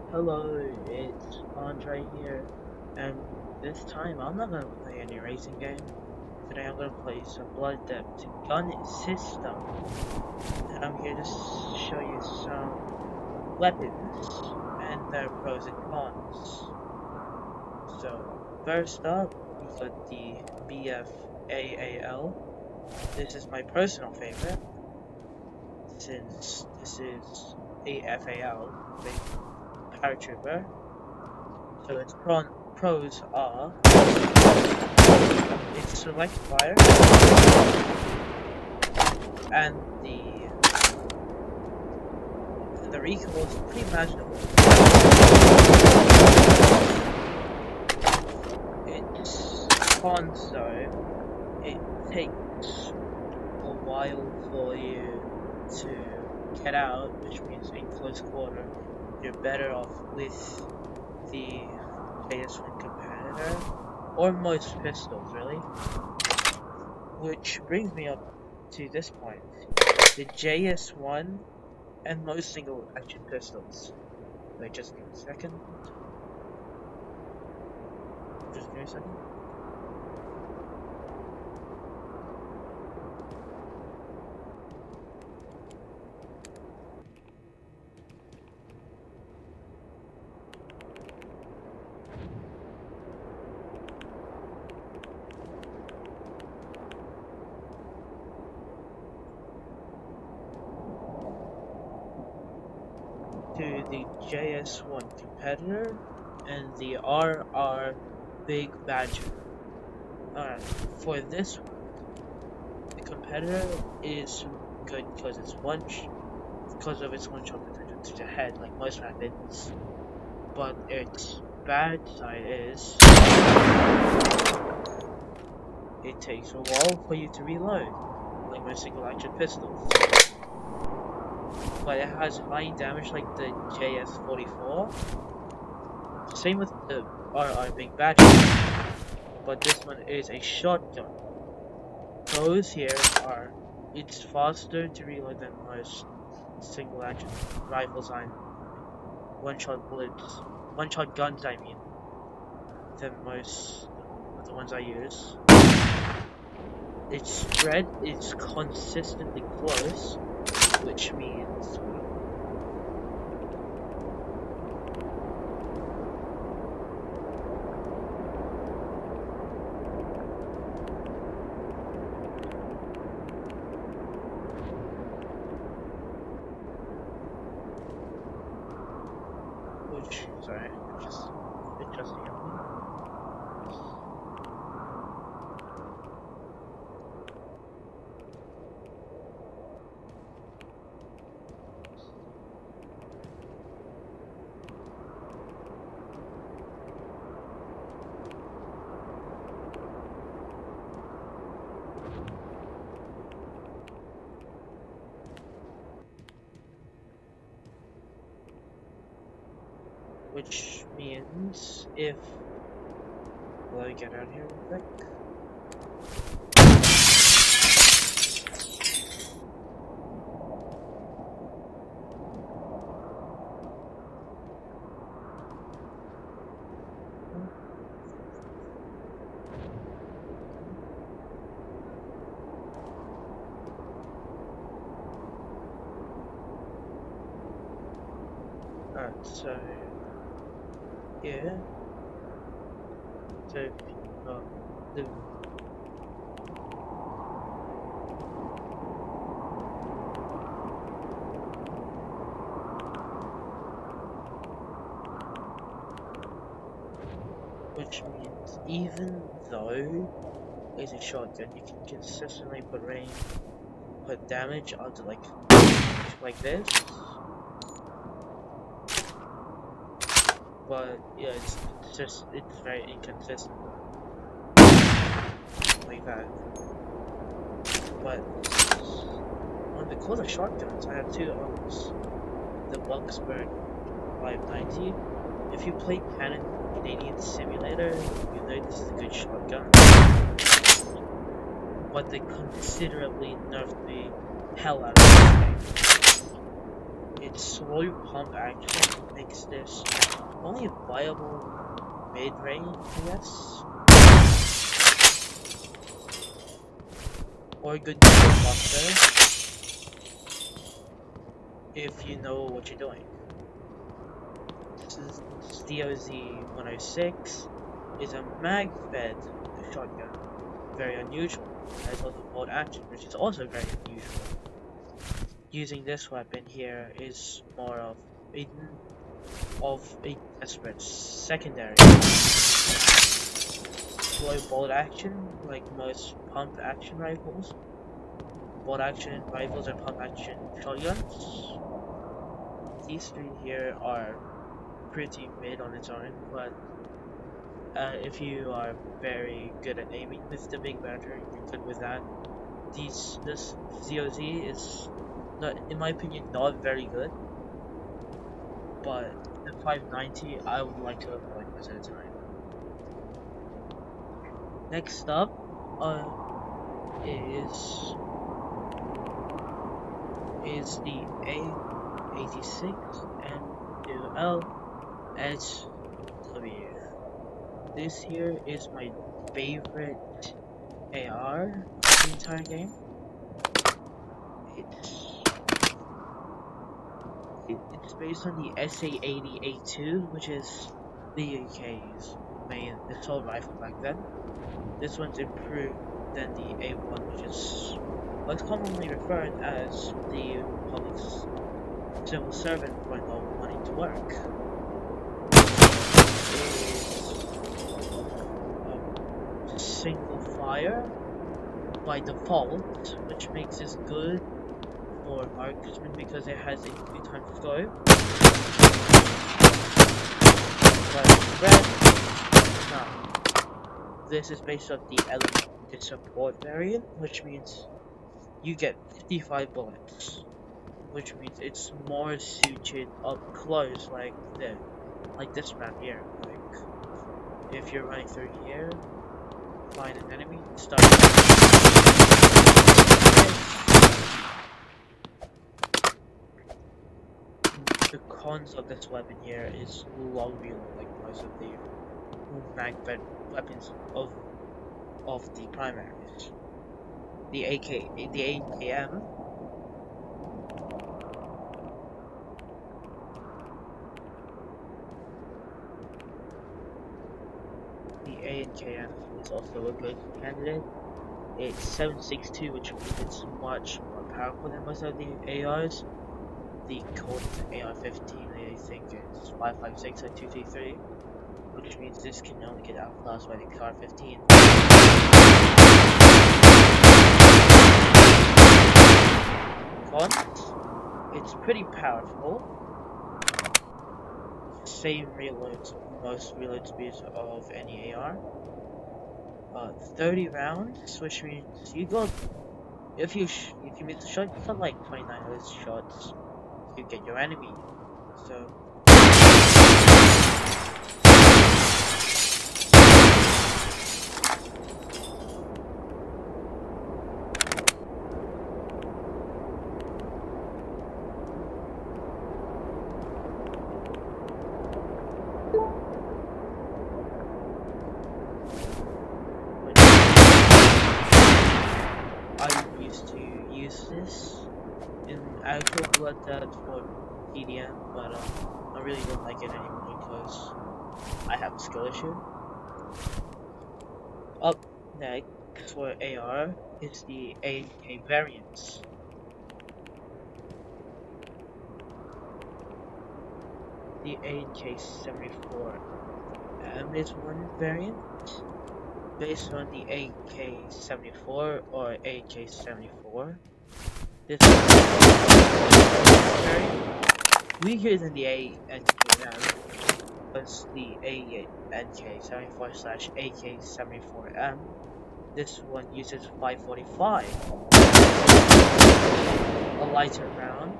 Hello, it's Andre here, and this time I'm not gonna play any racing game. Today I'm gonna play some Blood Depth gun system, and I'm here to show you some weapons and their pros and cons. So first up, we've got the BFAAL. This is my personal favorite, since this is a FAL, a paratrooper. So its pros are its select fire and the recoil is pretty imaginable. Its cons though, it takes a while for you to get out, which means in close quarter you're better off with the JS1 competitor, or most pistols really. Which brings me up to this point. The JS1 and most single action pistols. Wait, just give me a second. Just give me a second. To the JS1 competitor and the RR Big Badger. Alright, for this one, the competitor is good because because of its one-shot potential to the head, like most weapons. But its bad side is it takes a while for you to reload, like most single-action pistols. But it has high damage like the JS44. Same with the RR Big Badger, but this one is a shotgun. Pros here are it's faster to reload than most single action rifles and one-shot guns I mean, than most of the ones I use. Its spread is consistently close, which means sorry, it just hit me. Which means if let me get out of here real quick. Alright, so yeah. So the which means even though it's a shotgun, you can consistently put damage onto like this. But yeah, it's very inconsistent like that. But on the close of shotguns, I have two arms. The Bucksburn 590. If you play Canadian Simulator, you know this is a good shotgun. But they considerably nerfed the hell out of this game. its slow pump action makes this only a viable mid-range, I guess, or a good kill buster if you know what you're doing. This is DOZ-106 is a mag-fed shotgun, very unusual. It has also bolt action, which is also very unusual. Using this weapon here is more of a desperate secondary. Slow bolt action, like most pump action rifles. Bolt action rifles and pump action shotguns. These three here are pretty mid on its own, but if you are very good at aiming with the big battery, you're good with that. This ZOZ is, not, in my opinion, not very good, but the 590 I would like to avoid most of the time. Next up is the A86 M2LHW. This here is my favorite AR of the entire game. It's based on the SA80A2, which is the UK's main assault rifle back then. This one's improved than the A1, which is what's commonly referred as the public's civil servant for no money to work. It's single fire by default, which makes this good for marksman because it has a 2x scope. But red, no. This is based off the element support variant, which means you get 55 bullets, which means it's more suited up close, like this map here. Like if you're running through here, find an enemy, start. The cons of this weapon here is long reload, like most of the mag-fed weapons of the primaries. The AKM is also a good candidate. It's 7.62, which means it's much more powerful than most of the ARs. The code to AR-15, I think, is 5.56 or 2.33, which means this can only get outclassed by the AR-15. Cons, it's pretty powerful. Same reloads, most reload speeds of any AR. 30 rounds, which means you go, if you miss a shot, you got like 29 of those shots. You get your enemy. So I used to use this in actual Blood Dead for TDM, but I really don't like it anymore because I have a skill issue. Up next for AR is the AK variants. The AK-74M is one variant based on the AK-74 or AK-74. This is very weaker than the ANKM, because the ANK-74/AK-74M, this one uses 545, a lighter round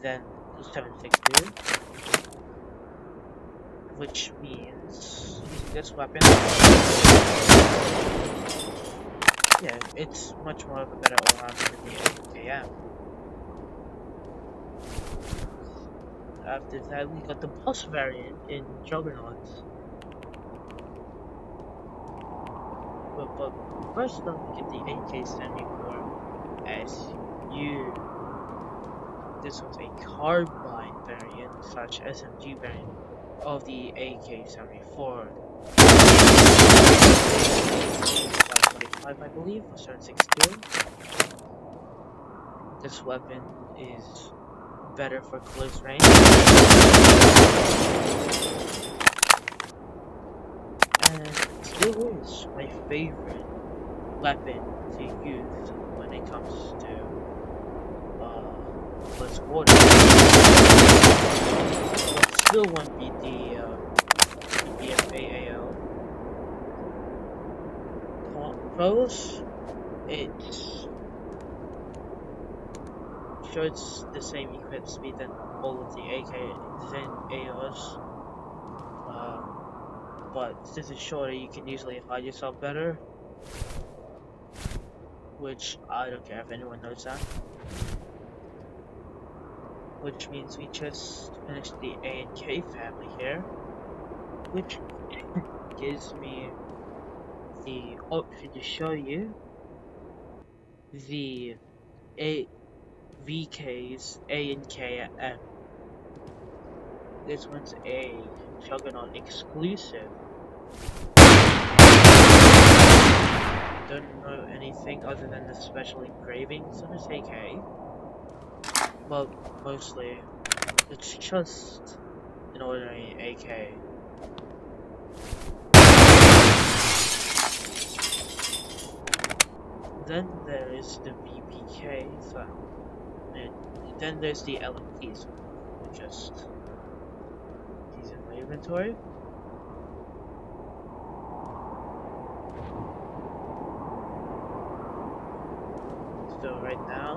than the 7.62, which means using this weapon, yeah, it's much more of a better all-round than the AKM. after that, we got the boss variant in Juggernaut. But first off, we get the AK-74 SU. This was a carbine variant slash SMG variant of the AK-74. 545, I believe, or 762. This weapon is better for close range. And it still is my favorite weapon to use when it comes to close quarters. But still won't beat the FAAO. Pros, it's sure it's the same equip speed than all of the AKs and AOs. But since it's shorter, you can usually hide yourself better. Which I don't care if anyone knows that. Which means we just finished the A and K family here, which gives me the option to show you the VK's A and K M. This one's a Juggernaut exclusive. Don't know anything other than the special engravings on this AK. Well, mostly, it's just an ordinary AK. Then there is the VPK, and then there's the LMPs. Just these in my inventory. So right now,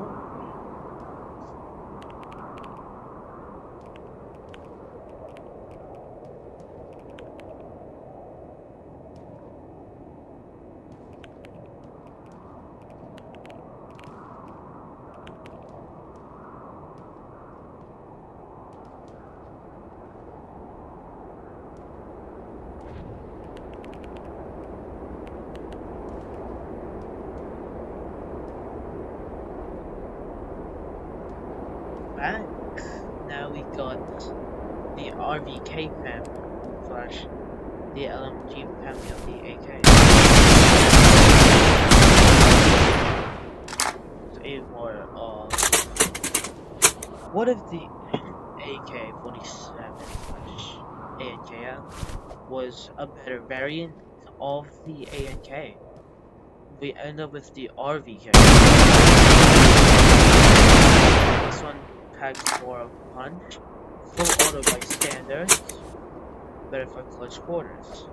back. Now we got the RVK family slash the LMG family of the AK. It's a more what if the AK-47 slash ANKM was a better variant of the ANK? We end up with the RVK. This one packs more of a punch, full auto by standards, better for close quarters.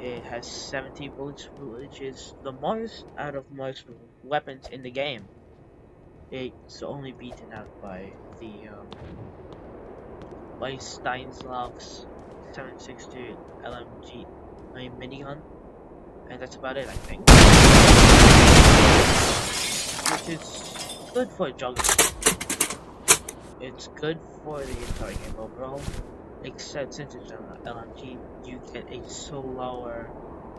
It has 70 bullets, which is the most out of most weapons in the game. It's only beaten out by the by Steinslag's 762 LMG minigun, and that's about it, I think. Which is good for a juggernaut. It's good for the entire game overall, except since it's an LMG, you get a slower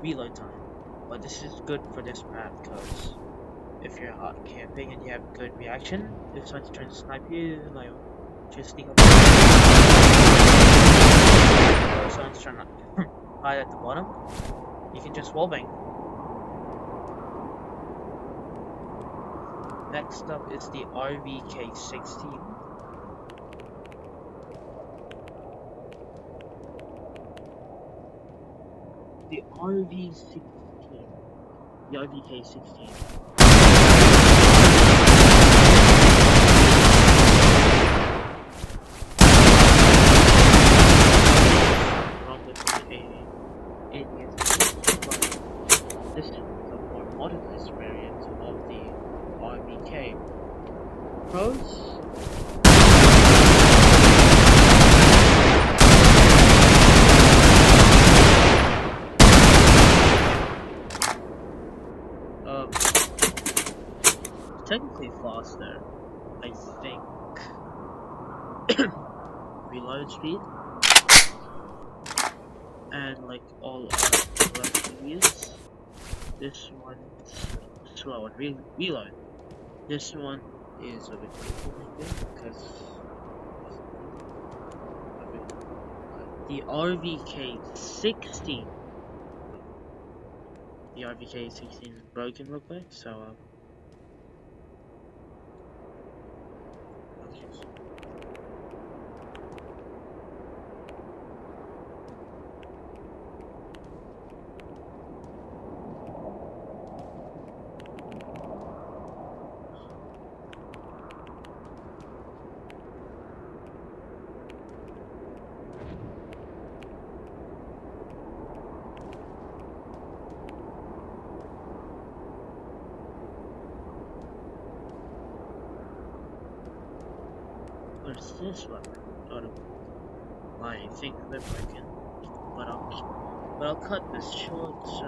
reload time. But this is good for this map because if you're hot camping and you have good reaction, if someone's trying to snipe you, like just sneak up. Or if someone's trying to hide at the bottom, you can just wallbang. Next up is the RVK-16. The RV-16. The RVK-16. Wrong with the ADS, but this is a more modernized variant of the RVK. Pros? Technically faster, I think. reload speed, and like all other reviews, this one's slow and reload. This one is a bit different because the RVK 16. The RVK 16 is broken real quick, so okay. What's this one? I don't know why I think they're broken, but I'll cut this short. So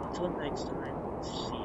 until next time, see